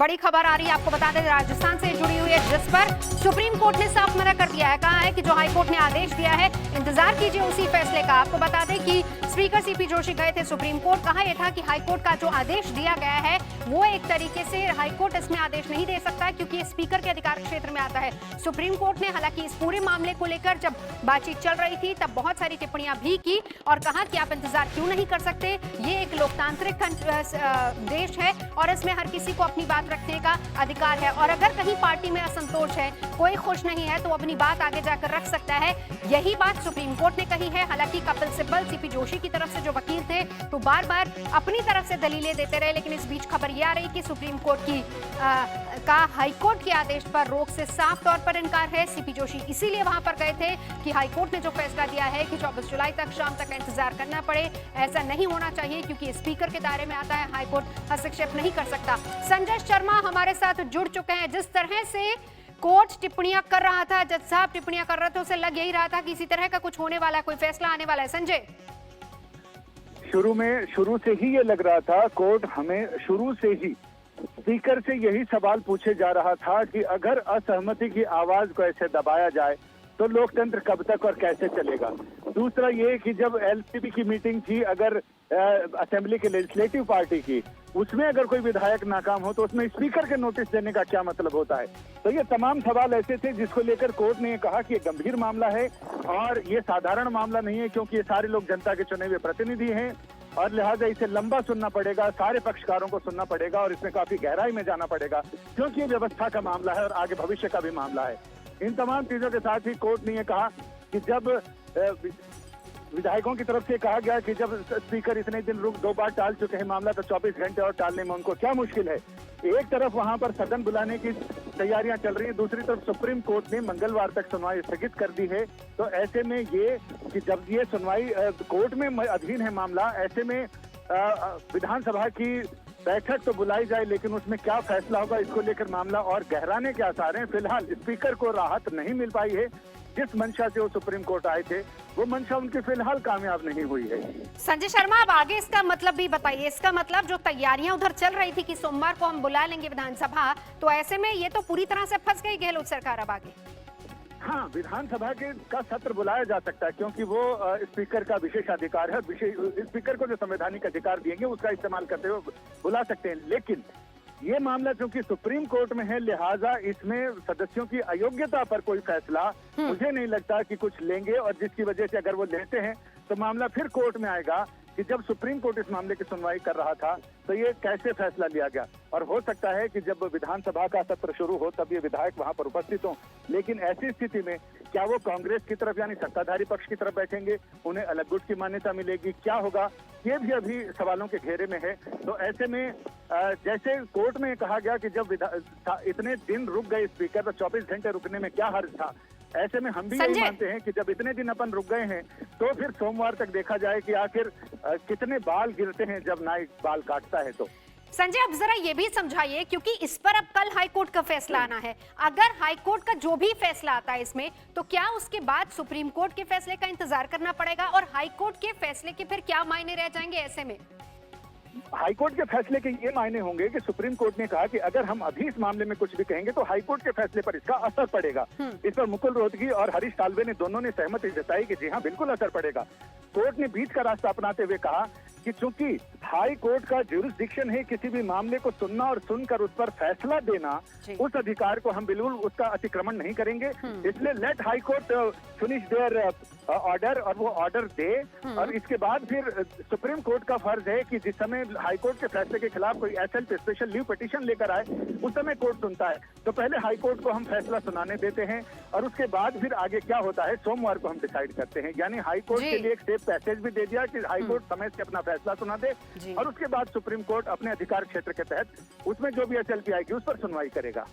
बड़ी खबर आ रही है, आपको बता दें राजस्थान से जुड़ी हुई है, जिस पर सुप्रीम कोर्ट ने साफ मना कर दिया है। कहा है कि जो हाई कोर्ट ने आदेश दिया है इंतजार कीजिए उसी फैसले का। आपको बता दें कि स्पीकर सीपी जोशी गए थे सुप्रीम कोर्ट। कहा यह था कि हाई कोर्ट का जो आदेश दिया गया है वो एक तरीके से हाई कोर्ट इसमें आदेश नहीं दे सकता क्योंकि ये स्पीकर के अधिकार क्षेत्र में आता है। सुप्रीम कोर्ट ने हालांकि इस पूरे मामले को लेकर जब बातचीत चल रही थी तब बहुत सारी टिप्पणियां भी की और कहा कि आप इंतजार क्यों नहीं कर सकते, ये एक लोकतांत्रिक देश है और इसमें हर किसी को अपनी बात रखने का अधिकार है और अगर कहीं पार्टी में असंतोष है, कोई खुश नहीं है तो अपनी बात आगे जाकर रख सकता है। यही बात सुप्रीम कोर्ट ने कही है। हालांकि कपिल सिब्बल सीपी जोशी की तरफ से जो वकील थे तो बार बार अपनी तरफ से दलीलें देते रहे, लेकिन इस बीच खबर यह आ रही कि सुप्रीम कोर्ट का हाई कोर्ट के आदेश पर रोक से साफ तौर पर इनकार है। सीपी जोशी इसीलिए वहां पर गए थे कि हाई कोर्ट ने जो फैसला दिया है कि 24 जुलाई तक शाम तक इंतजार करना पड़े, ऐसा नहीं होना चाहिए क्योंकि स्पीकर के दायरे में आता है, हाई कोर्ट हस्तक्षेप नहीं कर सकता। संजय शर्मा हमारे साथ जुड़ चुके हैं। जिस तरह से कोर्ट टिप्पणियां कर रहा था, जज साहब टिप्पणियां कर रहे थे, उसे लग यही रहा था कि इसी तरह का कुछ होने वाला है, कोई फैसला आने वाला है। संजय, शुरू से ही ये लग रहा था, कोर्ट हमें शुरू से ही स्पीकर से यही सवाल पूछे जा रहा था कि अगर असहमति की आवाज को ऐसे दबाया जाए तो लोकतंत्र कब तक और कैसे चलेगा। दूसरा ये कि जब एलसीबी की मीटिंग थी, अगर असेंबली के लेजिस्लेटिव पार्टी की, उसमें अगर कोई विधायक नाकाम हो तो उसमें स्पीकर के नोटिस देने का क्या मतलब होता है। तो ये तमाम सवाल ऐसे थे जिसको लेकर कोर्ट ने ये कहा कि ये गंभीर मामला है और ये साधारण मामला नहीं है क्योंकि ये सारे लोग जनता के चुने हुए प्रतिनिधि हैं और लिहाजा इसे लंबा सुनना पड़ेगा, सारे पक्षकारों को सुनना पड़ेगा और इसमें काफी गहराई में जाना पड़ेगा क्योंकि ये व्यवस्था का मामला है और आगे भविष्य का भी मामला है। इन तमाम चीजों के साथ ही कोर्ट ने ये कहा कि जब विधायकों की तरफ से कहा गया कि जब स्पीकर इतने दिन रुक 2 बार टाल चुके हैं मामला, तो 24 घंटे और टालने में उनको क्या मुश्किल है। एक तरफ वहां पर सदन बुलाने की तैयारियां चल रही है, दूसरी तरफ सुप्रीम कोर्ट ने मंगलवार तक सुनवाई स्थगित कर दी है। तो ऐसे में ये कि जब ये सुनवाई कोर्ट में अधीन है मामला, ऐसे में विधानसभा की बैठक तो बुलाई जाए लेकिन उसमें क्या फैसला होगा इसको लेकर मामला और गहराने के आसार हैं। फिलहाल स्पीकर को राहत नहीं मिल पाई है, जिस मंशा से वो सुप्रीम कोर्ट आए थे वो मंशा उनकी फिलहाल कामयाब नहीं हुई है। संजय शर्मा, अब आगे इसका मतलब भी बताइए। इसका मतलब जो तैयारियां उधर चल रही थी कि सोमवार को हम बुला लेंगे विधानसभा, तो ऐसे में ये तो पूरी तरह से फंस गई गहलोत सरकार अब आगे। हाँ, विधानसभा का सत्र बुलाया जा सकता है क्योंकि वो स्पीकर का विशेष अधिकार है। स्पीकर को जो संवैधानिक अधिकार दिएंगे उसका इस्तेमाल करते हुए बुला सकते हैं, लेकिन ये मामला चूंकि सुप्रीम कोर्ट में है लिहाजा इसमें सदस्यों की अयोग्यता पर कोई फैसला मुझे नहीं लगता कि कुछ लेंगे और जिसकी वजह से अगर वो लेते हैं तो मामला फिर कोर्ट में आएगा कि जब सुप्रीम कोर्ट इस मामले की सुनवाई कर रहा था तो ये कैसे फैसला लिया गया। और हो सकता है कि जब विधानसभा का सत्र शुरू हो तब ये विधायक वहां पर उपस्थित हों, लेकिन ऐसी स्थिति में क्या वो कांग्रेस की तरफ यानी सत्ताधारी पक्ष की तरफ बैठेंगे, उन्हें अलग गुट की मान्यता मिलेगी, क्या होगा, ये भी अभी सवालों के घेरे में है। तो ऐसे में जैसे कोर्ट में कहा गया कि जब इतने दिन रुक गए स्पीकर तो 24 घंटे रुकने में क्या हर्ज था, ऐसे में हम भी यही मानते हैं कि जब इतने दिन अपन रुक गए हैं तो फिर सोमवार तक देखा जाए कि आखिर कितने बाल गिरते हैं जब नाई बाल काटता है। तो संजय, अब जरा ये भी समझाइए क्योंकि इस पर अब कल हाई कोर्ट का फैसला आना है। अगर हाई कोर्ट का जो भी फैसला आता है इसमें, तो क्या उसके बाद सुप्रीम कोर्ट के फैसले का इंतजार करना पड़ेगा और हाई कोर्ट के फैसले के फिर क्या मायने रह जाएंगे ऐसे में? हाईकोर्ट के फैसले के ये मायने होंगे कि सुप्रीम कोर्ट ने कहा कि अगर हम अभी इस मामले में कुछ भी कहेंगे तो हाईकोर्ट के फैसले पर इसका असर पड़ेगा। इस पर मुकुल रोहतगी और हरीश साल्वे ने दोनों ने सहमति जताई कि जी हाँ बिल्कुल असर पड़ेगा। कोर्ट ने बीच का रास्ता अपनाते हुए कहा कि चूंकि हाई कोर्ट का जुरिस्डिक्शन है किसी भी मामले को सुनना और सुनकर उस पर फैसला देना, उस अधिकार को हम बिल्कुल उसका अतिक्रमण नहीं करेंगे, इसलिए let high court finish their order और वो ऑर्डर दे। और इसके बाद फिर सुप्रीम कोर्ट का फर्ज है कि जिस समय हाई कोर्ट के फैसले के खिलाफ कोई एसएल स्पेशल लीव पिटीशन लेकर आए उस समय कोर्ट सुनता है। तो पहले हाई कोर्ट को हम फैसला सुनाने देते हैं और उसके बाद फिर आगे क्या होता है सोमवार को हम डिसाइड करते हैं। यानी हाई कोर्ट के लिए एक सेफ पैसेज भी दे दिया कि हाई कोर्ट समय से अपना फैसला सुना दे और उसके बाद सुप्रीम कोर्ट अपने अधिकार क्षेत्र के तहत उसमें जो भी एसएलपी आएगी उस पर सुनवाई करेगा।